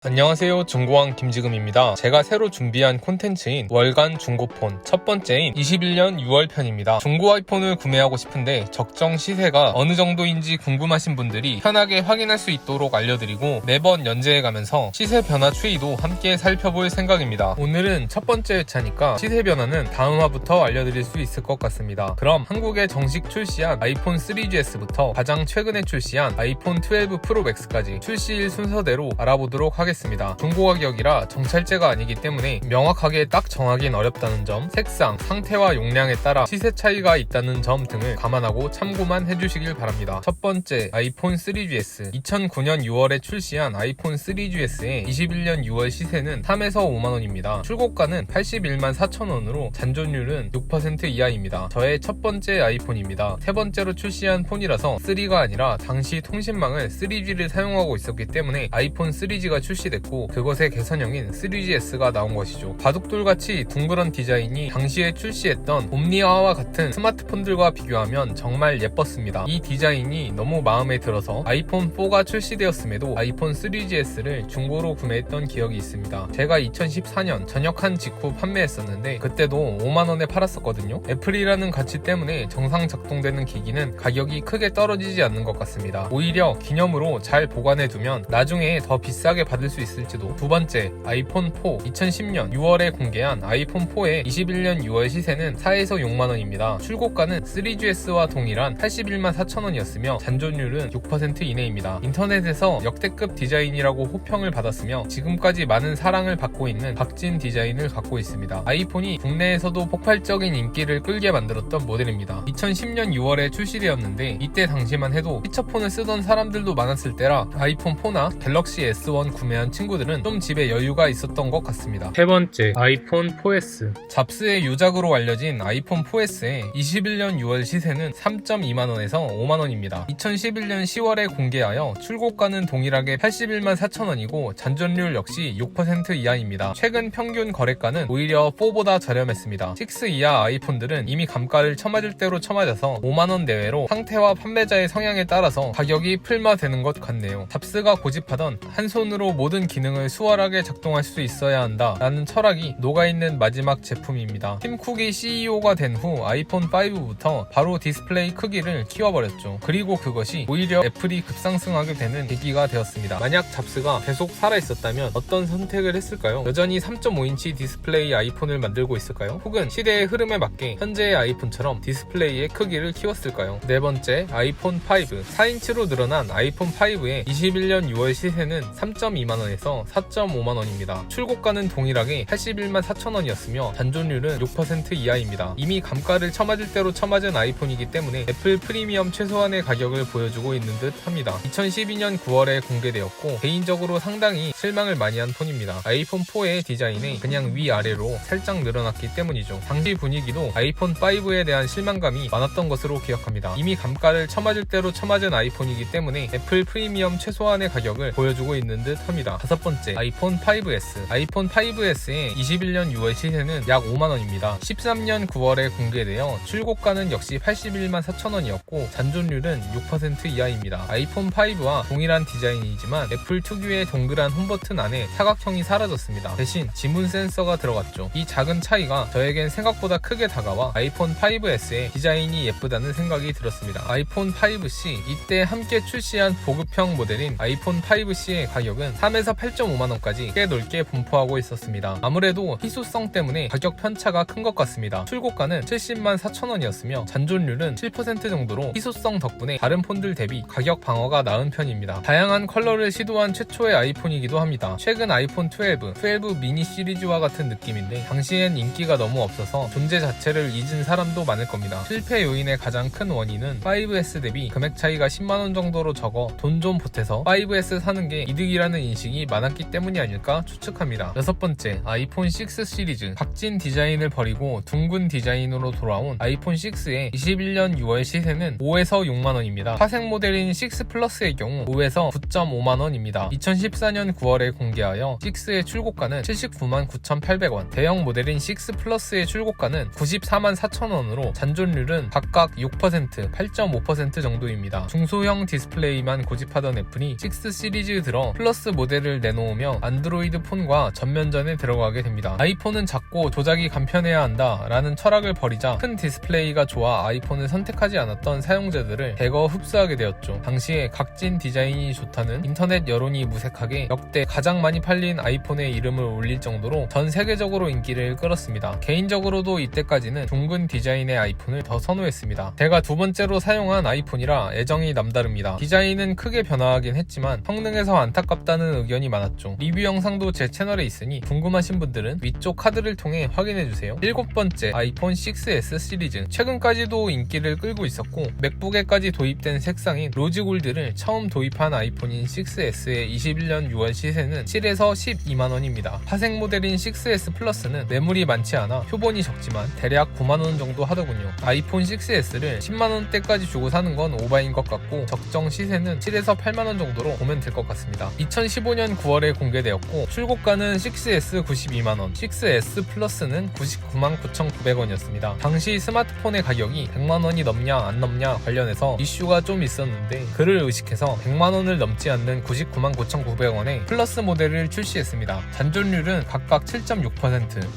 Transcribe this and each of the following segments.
안녕하세요, 중고왕 김지금입니다. 제가 새로 준비한 콘텐츠인 월간 중고폰 첫 번째인 21년 6월 편입니다. 중고 아이폰을 구매하고 싶은데 적정 시세가 어느 정도인지 궁금하신 분들이 편하게 확인할 수 있도록 알려드리고 매번 연재해가면서 시세 변화 추이도 함께 살펴볼 생각입니다. 오늘은 첫 번째 회차니까 시세 변화는 다음 화부터 알려드릴 수 있을 것 같습니다. 그럼 한국에 정식 출시한 아이폰 3GS부터 가장 최근에 출시한 아이폰 12 프로 맥스까지 출시일 순서대로 알아보도록 하겠습니다. 중고 가격이라 정찰제가 아니기 때문에 명확하게 딱 정하긴 어렵다는 점, 색상, 상태와 용량에 따라 시세 차이가 있다는 점 등을 감안하고 참고만 해주시길 바랍니다. 첫 번째, 아이폰 3GS. 2009년 6월에 출시한 아이폰 3GS의 21년 6월 시세는 3에서 5만원입니다. 출고가는 81만 4천원으로 잔존율은 6% 이하입니다. 저의 첫 번째 아이폰입니다. 세 번째로 출시한 폰이라서 3가 아니라 당시 통신망을 3G를 사용하고 있었기 때문에 아이폰 3G가 출시됐고 그것의 개선형인 3GS가 나온 것이죠. 바둑돌같이 둥그런 디자인이 당시에 출시했던 옴니아와 같은 스마트폰들과 비교하면 정말 예뻤습니다. 이 디자인이 너무 마음에 들어서 아이폰 4가 출시되었음에도 아이폰 3GS를 중고로 구매했던 기억이 있습니다. 제가 2014년 전역한 직후 판매했었는데 그때도 5만원에 팔았었거든요. 애플이라는 가치 때문에 정상 작동되는 기기는 가격이 크게 떨어지지 않는 것 같습니다. 오히려 기념으로 잘 보관해두면 나중에 더 비싸게 받을 수 있을지도. 두 번째, 아이폰 4. 2010년 6월에 공개한 아이폰 4의 21년 6월 시세는 4에서 6만원입니다. 출고가는 3GS와 동일한 81만 4천원이었으며 잔존율은 6% 이내입니다. 인터넷에서 역대급 디자인이라고 호평을 받았으며 지금까지 많은 사랑을 받고 있는 각진 디자인을 갖고 있습니다. 아이폰이 국내에서도 폭발적인 인기를 끌게 만들었던 모델입니다. 2010년 6월에 출시되었는데 이때 당시만 해도 피처폰을 쓰던 사람들도 많았을 때라 아이폰 4나 갤럭시 S1 구매한 친구들은 좀 집에 여유가 있었던 것 같습니다. 세 번째, 아이폰 4S. 잡스의 유작으로 알려진 아이폰 4S의 21년 6월 시세는 3.2만원에서 5만원입니다. 2011년 10월에 공개하여 출고가는 동일하게 81만 4천원이고 잔존율 역시 6% 이하입니다. 최근 평균 거래가는 오히려 4보다 저렴했습니다. 6 이하 아이폰들은 이미 감가를 쳐맞을 대로 쳐맞아서 5만원 내외로 상태와 판매자의 성향에 따라서 가격이 풀마되는 것 같네요. 잡스가 고집하던 한 손으로 모든 기능을 수월하게 작동할 수 있어야 한다 라는 철학이 녹아있는 마지막 제품입니다. 팀 쿡이 CEO가 된 후 아이폰 5부터 바로 디스플레이 크기를 키워버렸죠. 그리고 그것이 오히려 애플이 급상승하게 되는 계기가 되었습니다. 만약 잡스가 계속 살아있었다면 어떤 선택을 했을까요? 여전히 3.5인치 디스플레이 아이폰을 만들고 있을까요? 혹은 시대의 흐름에 맞게 현재의 아이폰처럼 디스플레이의 크기를 키웠을까요? 네 번째, 아이폰 5. 4인치로 늘어난 아이폰 5의 21년 6월 시세는 3.2만원에서 4.5만원입니다. 출고가는 동일하게 81만 4천원이었으며 잔존율은 6% 이하입니다. 이미 감가를 쳐맞을 대로 쳐맞은 아이폰이기 때문에 애플 프리미엄 최소한의 가격을 보여주고 있는 듯 합니다. 2012년 9월에 공개되었고 개인적으로 상당히 실망을 많이 한 폰입니다. 아이폰 4의 디자인이 그냥 위아래로 살짝 늘어났기 때문이죠. 당시 분위기도 아이폰 5에 대한 실망감이 많았던 것으로 기억합니다. 이미 감가를 쳐맞을 대로 쳐맞은 아이폰이기 때문에 애플 프리미엄 최소한의 가격을 보여주고 있는 듯 합니다. 다섯 번째, 아이폰 5S. 아이폰 5S의 21년 6월 시세는 약 5만원입니다. 13년 9월에 공개되어 출고가는 역시 81만 4천원이었고 잔존율은 6% 이하입니다. 아이폰 5와 동일한 디자인이지만 애플 특유의 동그란 홈버튼 안에 사각형이 사라졌습니다. 대신 지문 센서가 들어갔죠. 이 작은 차이가 저에겐 생각보다 크게 다가와 아이폰 5S의 디자인이 예쁘다는 생각이 들었습니다. 아이폰 5C. 이때 함께 출시한 보급형 모델인 아이폰 5C의 가격은 3에서 8.5만원까지 꽤 넓게 분포하고 있었습니다. 아무래도 희소성 때문에 가격 편차가 큰 것 같습니다. 출고가는 70만 4천원이었으며 잔존율은 7% 정도로 희소성 덕분에 다른 폰들 대비 가격 방어가 나은 편입니다. 다양한 컬러를 시도한 최초의 아이폰이기도 합니다. 최근 아이폰 12 미니 시리즈와 같은 느낌인데 당시엔 인기가 너무 없어서 존재 자체를 잊은 사람도 많을 겁니다. 실패 요인의 가장 큰 원인은 5S 대비 금액 차이가 10만원 정도로 적어 돈 좀 보태서 5S 사는 게 이득이라는 인식이 많았기 때문이 아닐까 추측합니다. 여섯 번째, 아이폰 6 시리즈. 각진 디자인을 버리고 둥근 디자인으로 돌아온 아이폰 6의 21년 6월 시세는 5에서 6만원입니다. 파생 모델인 6 플러스의 경우 5에서 9.5만원입니다. 2014년 9월에 공개하여 6의 출고가는 79만 9,800원, 대형 모델인 6 플러스의 출고가는 94만 4천원으로 잔존율은 각각 6%, 8.5% 정도입니다. 중소형 디스플레이만 고집하던 애플이 6 시리즈 들어 플러스 모델 모델을 내놓으며 안드로이드 폰과 전면전에 들어가게 됩니다. 아이폰은 작고 조작이 간편해야 한다 라는 철학을 버리자 큰 디스플레이가 좋아 아이폰을 선택하지 않았던 사용자들을 대거 흡수하게 되었죠. 당시에 각진 디자인이 좋다는 인터넷 여론이 무색하게 역대 가장 많이 팔린 아이폰의 이름을 올릴 정도로 전 세계적으로 인기를 끌었습니다. 개인적으로도 이때까지는 둥근 디자인의 아이폰을 더 선호했습니다. 제가 두 번째로 사용한 아이폰이라 애정이 남다릅니다. 디자인은 크게 변화하긴 했지만 성능에서 안타깝다는 의견이 많았죠. 리뷰 영상도 제 채널에 있으니 궁금하신 분들은 위쪽 카드를 통해 확인해주세요. 7번째, 아이폰 6s 시리즈. 최근까지도 인기를 끌고 있었고 맥북에까지 도입된 색상인 로즈 골드를 처음 도입한 아이폰인 6s의 21년 6월 시세는 7에서 12만원입니다. 하색 모델인 6s 플러스는 매물이 많지 않아 표본이 적지만 대략 9만원 정도 하더군요. 아이폰 6s를 10만원대까지 주고 사는 건 오바인 것 같고 적정 시세는 7에서 8만원 정도로 보면 될 것 같습니다. 2015년 9월에 공개되었고 출고가는 6s 92만원, 6s 플러스는 99만 9,900원이었습니다. 당시 스마트폰의 가격이 100만원이 넘냐 안 넘냐 관련해서 이슈가 좀 있었는데 그를 의식해서 100만원을 넘지 않는 99만 9,900원에 플러스 모델을 출시했습니다. 잔존율은 각각 7.6%,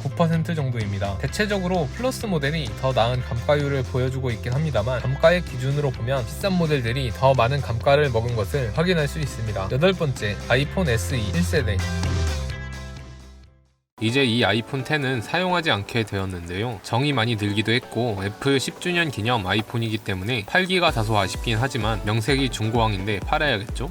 9% 정도입니다. 대체적으로 플러스 모델이 더 나은 감가율을 보여주고 있긴 합니다만 감가의 기준으로 보면 비싼 모델들이 더 많은 감가를 먹은 것을 확인할 수 있습니다. 8번째, 아이폰 SE 1세대. 이제 이 아이폰 10은 사용하지 않게 되었는데요. 정이 많이 들기도 했고 애플 10주년 기념 아이폰이기 때문에 팔기가 다소 아쉽긴 하지만 명색이 중고왕인데 팔아야겠죠?